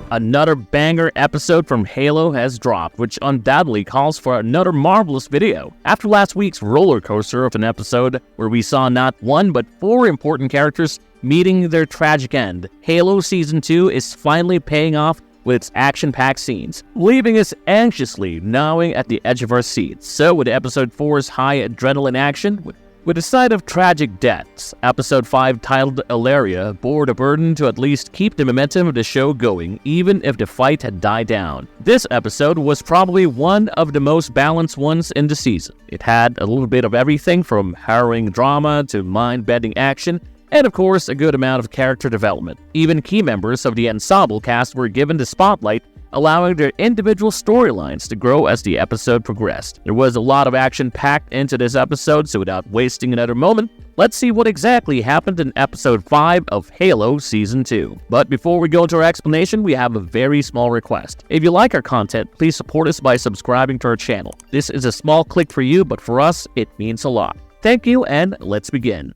Another banger episode from Halo has dropped, which undoubtedly calls for another marvelous video. After last week's roller coaster of an episode where we saw not one but 4 important characters meeting their tragic end, Halo Season 2 is finally paying off with its action-packed scenes, leaving us anxiously gnawing at the edge of our seats. So with Episode 4's high adrenaline action, with a side of tragic deaths, Episode 5 titled Ilaria bore the burden to at least keep the momentum of the show going, even if the fight had died down. This episode was probably one of the most balanced ones in the season. It had a little bit of everything from harrowing drama to mind-bending action, and of course a good amount of character development. Even key members of the ensemble cast were given the spotlight, allowing their individual storylines to grow as the episode progressed. There was a lot of action packed into this episode, so without wasting another moment, let's see what exactly happened in Episode 5 of Halo Season 2. But before we go into our explanation, we have a very small request. If you like our content, please support us by subscribing to our channel. This is a small click for you, but for us, it means a lot. Thank you, and let's begin.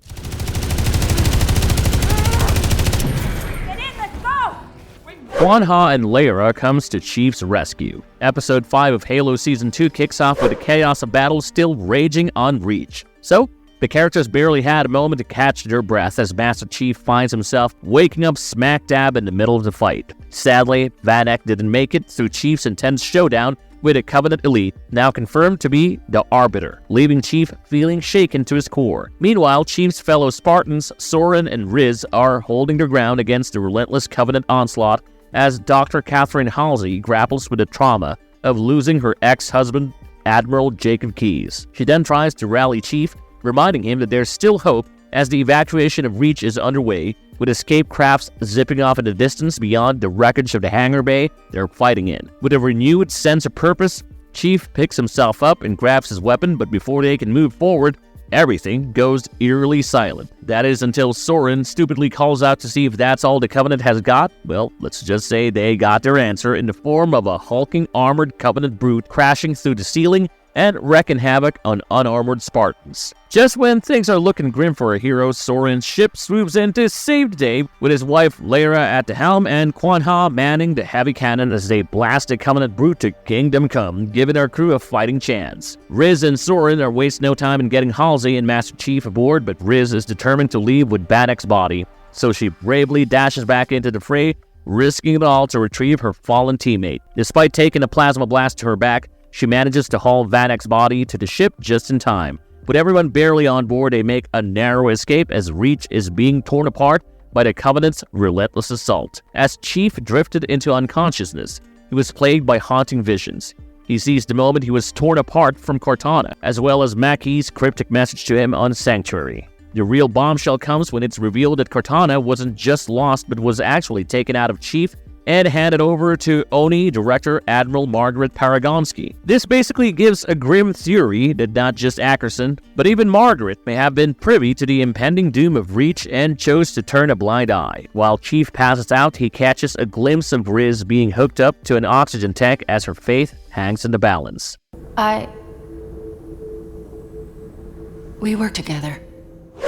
Quan and Lara comes to Chief's rescue. Episode 5 of Halo Season 2 kicks off with the chaos of battle still raging on Reach. So, the characters barely had a moment to catch their breath as Master Chief finds himself waking up smack dab in the middle of the fight. Sadly, Vanek didn't make it through Chief's intense showdown with a Covenant elite, now confirmed to be the Arbiter, leaving Chief feeling shaken to his core. Meanwhile, Chief's fellow Spartans, Soren and Riz, are holding their ground against the relentless Covenant onslaught as Dr. Catherine Halsey grapples with the trauma of losing her ex-husband, Admiral Jacob Keyes. She then tries to rally Chief, reminding him that there's still hope as the evacuation of Reach is underway, with escape crafts zipping off in the distance beyond the wreckage of the hangar bay they're fighting in. With a renewed sense of purpose, Chief picks himself up and grabs his weapon, but before they can move forward, everything goes eerily silent. That is until Soren stupidly calls out to see if that's all the Covenant has got. Well, let's just say they got their answer in the form of a hulking armored Covenant brute crashing through the ceiling and wreaking havoc on unarmored Spartans. Just when things are looking grim for our hero, Soren's ship swoops in to save the day with his wife Lara at the helm and Quan manning the heavy cannon as they blast the Covenant brute to kingdom come, giving our crew a fighting chance. Riz and Soren are wasting no time in getting Halsey and Master Chief aboard, but Riz is determined to leave with Vanek's body, so she bravely dashes back into the fray, risking it all to retrieve her fallen teammate. Despite taking a plasma blast to her back, she manages to haul Vanek's body to the ship just in time. With everyone barely on board, they make a narrow escape as Reach is being torn apart by the Covenant's relentless assault. As Chief drifted into unconsciousness, he was plagued by haunting visions. He sees the moment he was torn apart from Catana, as well as Macky's cryptic message to him on Sanctuary. The real bombshell comes when it's revealed that Catana wasn't just lost, but was actually taken out of Chief and handed over to ONI Director Admiral Margaret Paragonsky. This basically gives a grim theory that not just Ackerson, but even Margaret may have been privy to the impending doom of Reach and chose to turn a blind eye. While Chief passes out, he catches a glimpse of Riz being hooked up to an oxygen tank as her faith hangs in the balance. We work together.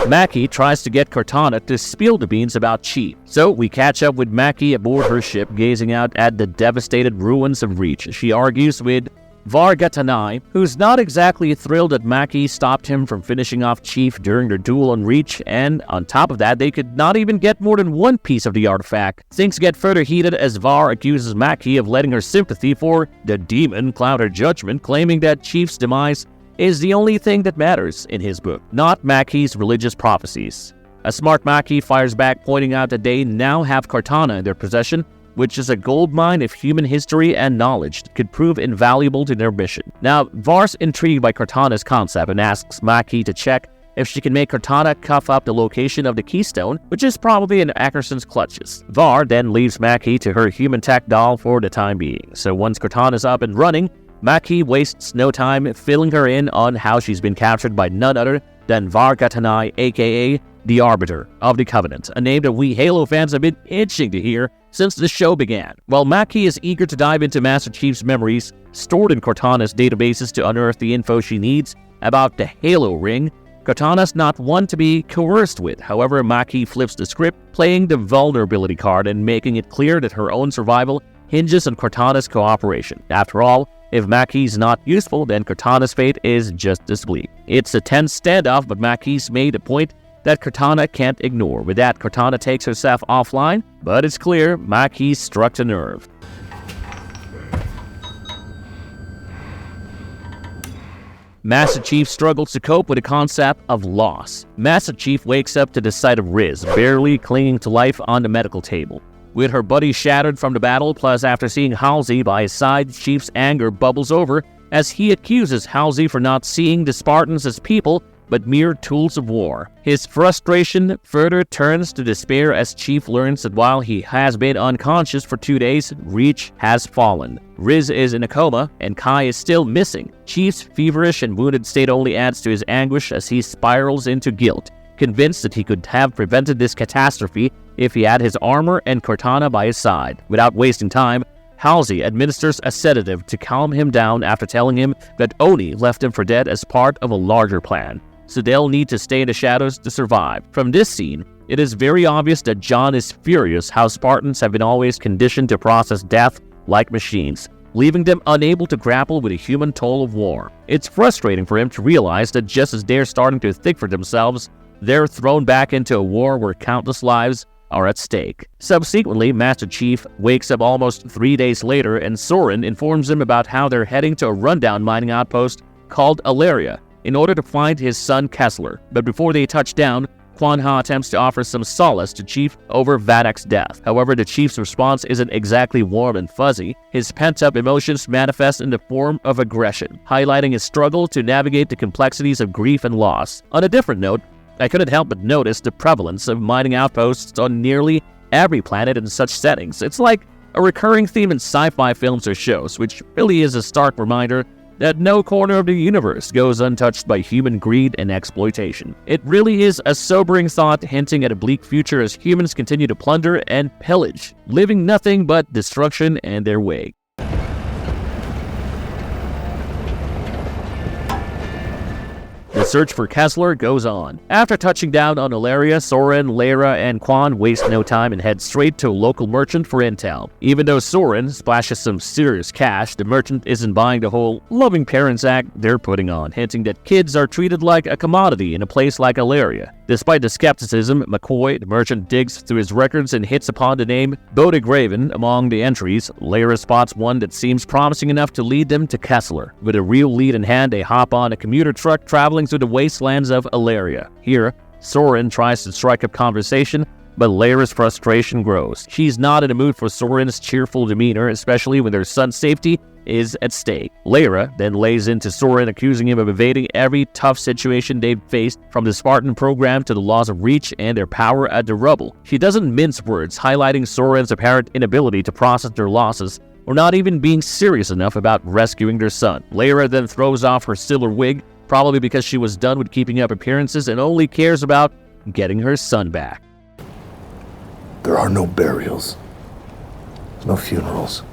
Macky tries to get Catana to spill the beans about Chief, so we catch up with Macky aboard her ship, gazing out at the devastated ruins of Reach. She argues with Vargatanai, who's not exactly thrilled that Macky stopped him from finishing off Chief during their duel on Reach, and on top of that, they could not even get more than one piece of the artifact. Things get further heated as Var accuses Macky of letting her sympathy for the demon cloud her judgment, claiming that Chief's demise is the only thing that matters in his book, not Macky's religious prophecies. A smart Macky fires back, pointing out that they now have Catana in their possession, which is a goldmine of human history and knowledge that could prove invaluable to their mission. Now, Var's intrigued by Catana's concept and asks Macky to check if she can make Catana cuff up the location of the keystone, which is probably in Ackerson's clutches. Var then leaves Macky to her human tech doll for the time being, so once Catana's up and running, Macky wastes no time filling her in on how she's been captured by none other than Vargatanai, aka the Arbiter of the Covenant, a name that we Halo fans have been itching to hear since the show began. While Macky is eager to dive into Master Chief's memories stored in Cortana's databases to unearth the info she needs about the Halo ring, Catana's not one to be coerced with. However, Macky flips the script, playing the vulnerability card and making it clear that her own survival hinges on Cortana's cooperation. After all, if Macky's not useful, then Cortana's fate is just as bleak. It's a tense standoff, but Macky's made a point that Cortana can't ignore. With that, Cortana takes herself offline, but it's clear Macky's struck a nerve. Master Chief struggles to cope with the concept of loss. Master Chief wakes up to the sight of Riz, barely clinging to life on the medical table. With her buddy shattered from the battle, plus after seeing Halsey by his side, Chief's anger bubbles over as he accuses Halsey for not seeing the Spartans as people, but mere tools of war. His frustration further turns to despair as Chief learns that while he has been unconscious for 2 days, Reach has fallen. Riz is in a coma, and Kai is still missing. Chief's feverish and wounded state only adds to his anguish as he spirals into guilt, convinced that he could have prevented this catastrophe if he had his armor and Cortana by his side. Without wasting time, Halsey administers a sedative to calm him down after telling him that Oni left him for dead as part of a larger plan, so they'll need to stay in the shadows to survive. From this scene, it is very obvious that John is furious how Spartans have been always conditioned to process death like machines, leaving them unable to grapple with the human toll of war. It's frustrating for him to realize that just as they're starting to think for themselves, they're thrown back into a war where countless lives are at stake. Subsequently, Master Chief wakes up almost 3 days later and Soren informs him about how they're heading to a rundown mining outpost called Alaria in order to find his son Kessler. But before they touch down, Quan Ha attempts to offer some solace to Chief over Vadak's death. However, the Chief's response isn't exactly warm and fuzzy. His pent-up emotions manifest in the form of aggression, highlighting his struggle to navigate the complexities of grief and loss. On a different note, I couldn't help but notice the prevalence of mining outposts on nearly every planet in such settings. It's like a recurring theme in sci-fi films or shows, which really is a stark reminder that no corner of the universe goes untouched by human greed and exploitation. It really is a sobering thought, hinting at a bleak future as humans continue to plunder and pillage, leaving nothing but destruction in their wake. The search for Kessler goes on. After touching down on Alaria, Soren, Lara, and Quan waste no time and head straight to a local merchant for intel. Even though Soren splashes some serious cash, the merchant isn't buying the whole loving parents act they're putting on, hinting that kids are treated like a commodity in a place like Alaria. Despite the skepticism, McCoy, the merchant, digs through his records and hits upon the name Bodegraven among the entries. Lara spots one that seems promising enough to lead them to Kessler. With a real lead in hand, they hop on a commuter truck traveling through the wastelands of Alaria. Here, Soren tries to strike up conversation, but Lara's frustration grows. She's not in the mood for Soren's cheerful demeanor, especially when their son's safety is at stake. Lara then lays into Soren, accusing him of evading every tough situation they've faced, from the Spartan program to the laws of Reach and their power at the rubble. She doesn't mince words, highlighting Soren's apparent inability to process their losses, or not even being serious enough about rescuing their son. Lara then throws off her Stiller wig, probably because she was done with keeping up appearances and only cares about getting her son back. There are no burials, no funerals.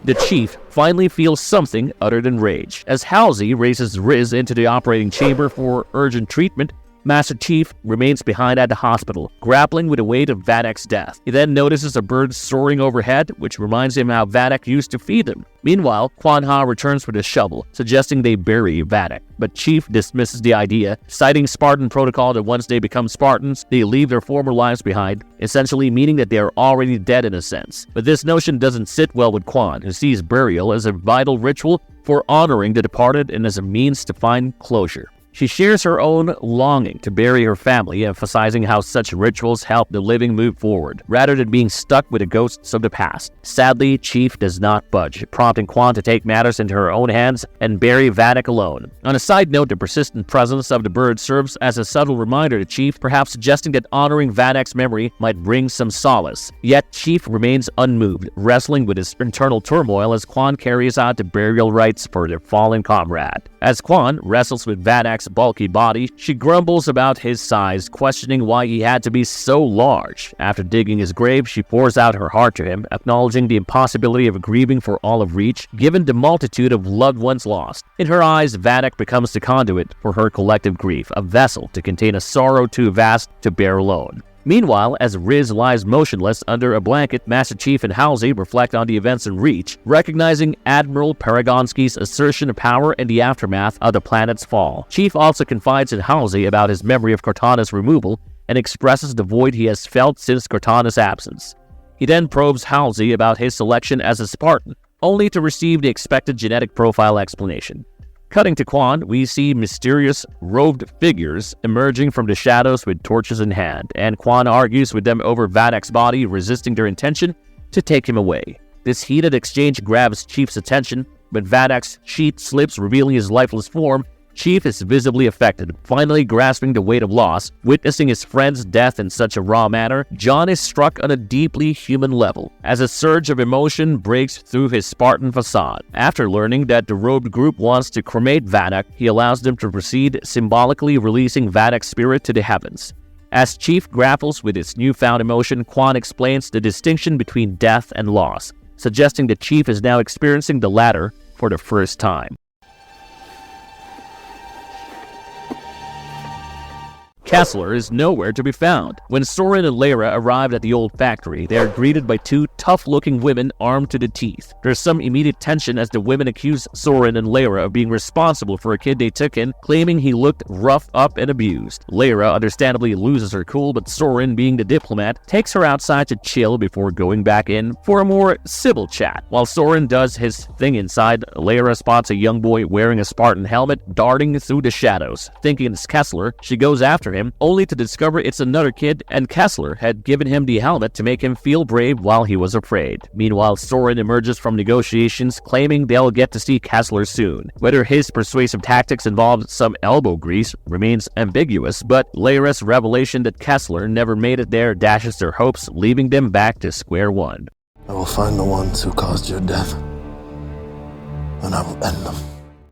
The Chief finally feels something other than rage. As Halsey races Riz into the operating chamber for urgent treatment, Master Chief remains behind at the hospital, grappling with the weight of Vadak's death. He then notices a bird soaring overhead, which reminds him how Vadak used to feed them. Meanwhile, Quan Ha returns with a shovel, suggesting they bury Vadak. But Chief dismisses the idea, citing Spartan protocol that once they become Spartans, they leave their former lives behind, essentially meaning that they are already dead in a sense. But this notion doesn't sit well with Quan, who sees burial as a vital ritual for honoring the departed and as a means to find closure. She shares her own longing to bury her family, emphasizing how such rituals help the living move forward, rather than being stuck with the ghosts of the past. Sadly, Chief does not budge, prompting Quan to take matters into her own hands and bury Vadak alone. On a side note, the persistent presence of the bird serves as a subtle reminder to Chief, perhaps suggesting that honoring Vadak's memory might bring some solace. Yet Chief remains unmoved, wrestling with his internal turmoil as Quan carries out the burial rites for their fallen comrade. As Quan wrestles with Vadak's bulky body, she grumbles about his size, questioning why he had to be so large. After digging his grave, she pours out her heart to him, acknowledging the impossibility of grieving for all of Reach, given the multitude of loved ones lost. In her eyes, Vadak becomes the conduit for her collective grief, a vessel to contain a sorrow too vast to bear alone. Meanwhile, as Riz lies motionless under a blanket, Master Chief and Halsey reflect on the events in Reach, recognizing Admiral Paragonski's assertion of power in the aftermath of the planet's fall. Chief also confides in Halsey about his memory of Cortana's removal and expresses the void he has felt since Cortana's absence. He then probes Halsey about his selection as a Spartan, only to receive the expected genetic profile explanation. Cutting to Quan, we see mysterious, robed figures emerging from the shadows with torches in hand, and Quan argues with them over Vadak's body, resisting their intention to take him away. This heated exchange grabs Chief's attention, but Vadak's sheet slips, revealing his lifeless form. Chief is visibly affected, finally grasping the weight of loss. Witnessing his friend's death in such a raw manner, John is struck on a deeply human level, as a surge of emotion breaks through his Spartan facade. After learning that the robed group wants to cremate Vadak, he allows them to proceed, symbolically releasing Vadak's spirit to the heavens. As Chief grapples with his newfound emotion, Quan explains the distinction between death and loss, suggesting that Chief is now experiencing the latter for the first time. Kessler is nowhere to be found. When Soren and Lara arrive at the old factory, they are greeted by two tough-looking women armed to the teeth. There's some immediate tension as the women accuse Soren and Lara of being responsible for a kid they took in, claiming he looked roughed up and abused. Lara understandably loses her cool, but Soren, being the diplomat, takes her outside to chill before going back in for a more civil chat. While Soren does his thing inside, Lara spots a young boy wearing a Spartan helmet darting through the shadows. Thinking it's Kessler, she goes after him, only to discover it's another kid, and Kessler had given him the helmet to make him feel brave while he was afraid. Meanwhile, Soren emerges from negotiations, claiming they'll get to see Kessler soon. Whether his persuasive tactics involved some elbow grease remains ambiguous, but Lara's revelation that Kessler never made it there dashes their hopes, leaving them back to square one. I will find the ones who caused your death, and I will end them.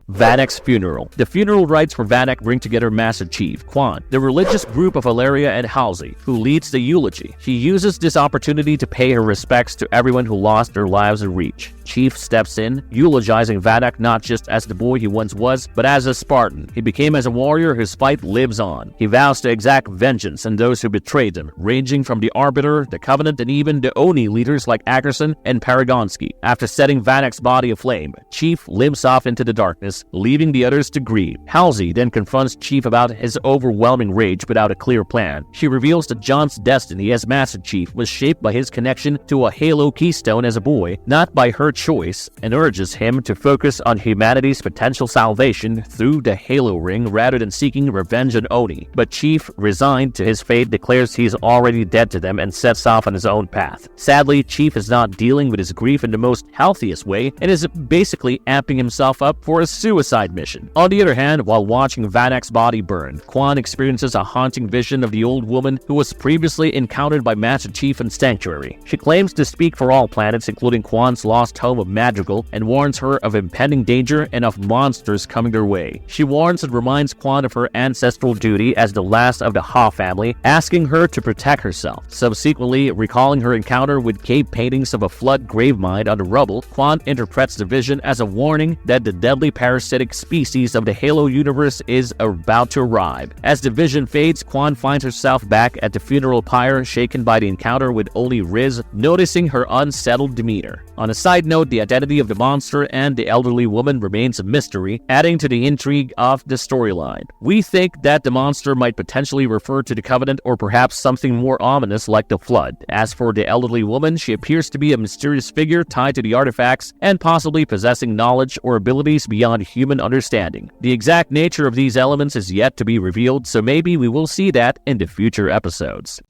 Vadak's funeral. The funeral rites for Vadak bring together Master Chief, Quan, the religious group of Valeria, and Halsey, who leads the eulogy. She uses this opportunity to pay her respects to everyone who lost their lives in Reach. Chief steps in, eulogizing Vadak not just as the boy he once was, but as a Spartan. He became as a warrior whose fight lives on. He vows to exact vengeance on those who betrayed him, ranging from the Arbiter, the Covenant, and even the Oni leaders like Ackerson and Paragonski. After setting Vadak's body aflame, Chief limps off into the darkness, leaving the others to grieve. Halsey then confronts Chief about his overwhelming rage without a clear plan. She reveals that John's destiny as Master Chief was shaped by his connection to a Halo keystone as a boy, not by her choice, and urges him to focus on humanity's potential salvation through the Halo ring rather than seeking revenge on Oni. But Chief, resigned to his fate, declares he's already dead to them and sets off on his own path. Sadly, Chief is not dealing with his grief in the most healthiest way and is basically amping himself up for a suicide mission. On the other hand, while watching Vadak's body burn, Quan experiences a haunting vision of the old woman who was previously encountered by Master Chief in Sanctuary. She claims to speak for all planets, including Quan's lost home of Madrigal, and warns her of impending danger and of monsters coming their way. She warns and reminds Quan of her ancestral duty as the last of the Ha family, asking her to protect herself. Subsequently, recalling her encounter with cave paintings of a flood gravemind on the rubble, Quan interprets the vision as a warning that the deadly parasitic species of the Halo universe is about to arrive. As the vision fades, Quan finds herself back at the funeral pyre, shaken by the encounter with only Riz, noticing her unsettled demeanor. On a side note, the identity of the monster and the elderly woman remains a mystery, adding to the intrigue of the storyline. We think that the monster might potentially refer to the Covenant or perhaps something more ominous like the Flood. As for the elderly woman, she appears to be a mysterious figure tied to the artifacts and possibly possessing knowledge or abilities beyond human understanding. The exact nature of these elements is yet to be revealed, so maybe we will see that in the future episodes.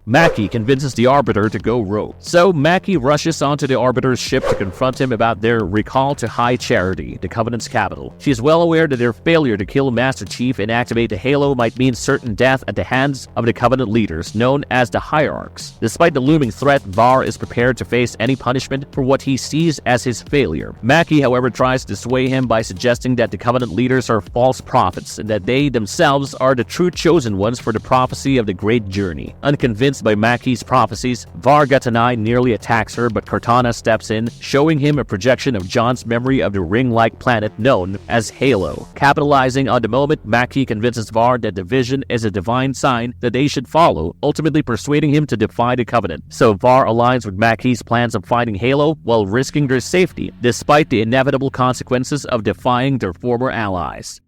Macky convinces the Arbiter to go rogue. So Macky rushes onto the Arbiter's ship to confront him about their recall to High Charity, the Covenant's capital. She is well aware that their failure to kill Master Chief and activate the Halo might mean certain death at the hands of the Covenant leaders, known as the Hierarchs. Despite the looming threat, Var is prepared to face any punishment for what he sees as his failure. Macky, however, tries to sway him by suggesting that the Covenant leaders are false prophets and that they themselves are the true chosen ones for the prophecy of the Great Journey. Unconvinced Convinced by Macky's prophecies, Catana nearly attacks her, but Catana steps in, showing him a projection of John's memory of the ring-like planet known as Halo. Capitalizing on the moment, Macky convinces Var that the vision is a divine sign that they should follow, ultimately persuading him to defy the Covenant. So Var aligns with Macky's plans of fighting Halo while risking their safety, despite the inevitable consequences of defying their former allies.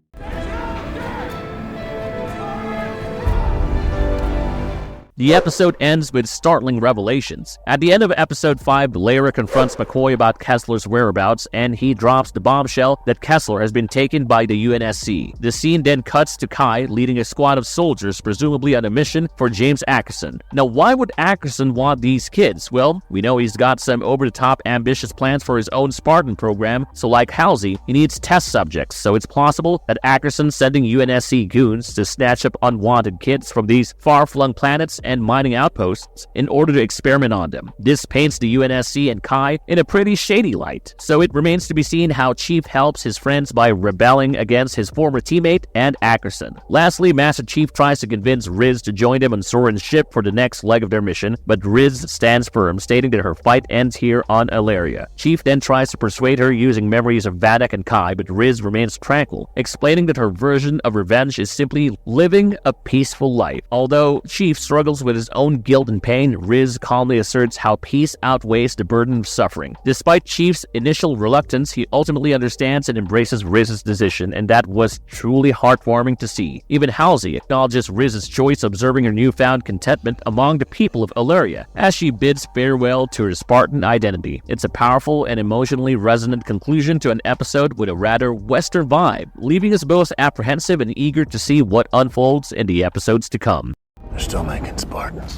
The episode ends with startling revelations. At the end of episode 5, Lara confronts McCoy about Kessler's whereabouts, and he drops the bombshell that Kessler has been taken by the UNSC. The scene then cuts to Kai leading a squad of soldiers, presumably on a mission for James Ackerson. Now, why would Ackerson want these kids? Well, we know he's got some over-the-top ambitious plans for his own Spartan program, so like Halsey, he needs test subjects, so it's possible that Ackerson's sending UNSC goons to snatch up unwanted kids from these far-flung planets and mining outposts in order to experiment on them. This paints the UNSC and Kai in a pretty shady light, so it remains to be seen how Chief helps his friends by rebelling against his former teammate and Ackerson. Lastly, Master Chief tries to convince Riz to join him on Soren's ship for the next leg of their mission, but Riz stands firm, stating that her fight ends here on Ilaria. Chief then tries to persuade her using memories of Vadak and Kai, but Riz remains tranquil, explaining that her version of revenge is simply living a peaceful life. Although Chief struggles with his own guilt and pain, Riz calmly asserts how peace outweighs the burden of suffering. Despite Chief's initial reluctance, he ultimately understands and embraces Riz's decision, and that was truly heartwarming to see. Even Halsey acknowledges Riz's choice, observing her newfound contentment among the people of Ilaria as she bids farewell to her Spartan identity. It's a powerful and emotionally resonant conclusion to an episode with a rather Western vibe, leaving us both apprehensive and eager to see what unfolds in the episodes to come. They're still making Spartans.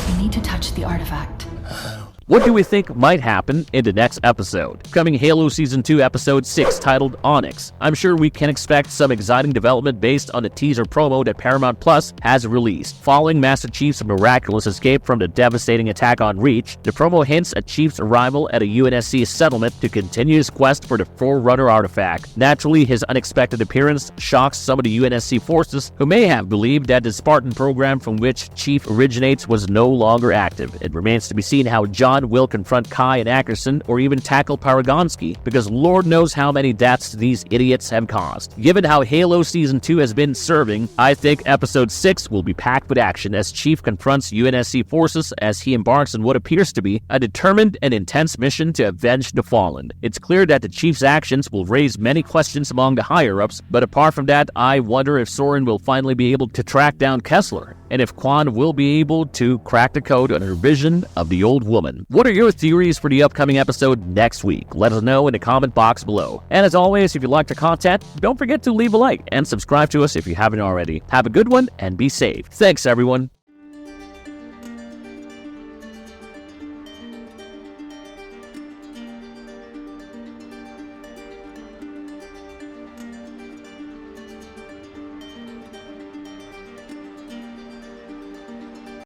We need to touch the artifact. What do we think might happen in the next episode? Coming Halo Season 2 Episode 6 titled Onyx. I'm sure we can expect some exciting development based on the teaser promo that Paramount Plus has released. Following Master Chief's miraculous escape from the devastating attack on Reach, the promo hints at Chief's arrival at a UNSC settlement to continue his quest for the Forerunner artifact. Naturally, his unexpected appearance shocks some of the UNSC forces who may have believed that the Spartan program from which Chief originates was no longer active. It remains to be seen how John will confront Kai and Ackerson or even tackle Paragonsky, because Lord knows how many deaths these idiots have caused. Given how Halo Season 2 has been serving, I think Episode 6 will be packed with action as Chief confronts UNSC forces as he embarks on what appears to be a determined and intense mission to avenge the fallen. It's clear that the Chief's actions will raise many questions among the higher-ups, but apart from that, I wonder if Soren will finally be able to track down Kessler, and if Quan will be able to crack the code on her vision of the old woman. What are your theories for the upcoming episode next week? Let us know in the comment box below. And as always, if you like the content, don't forget to leave a like and subscribe to us if you haven't already. Have a good one and be safe. Thanks, everyone.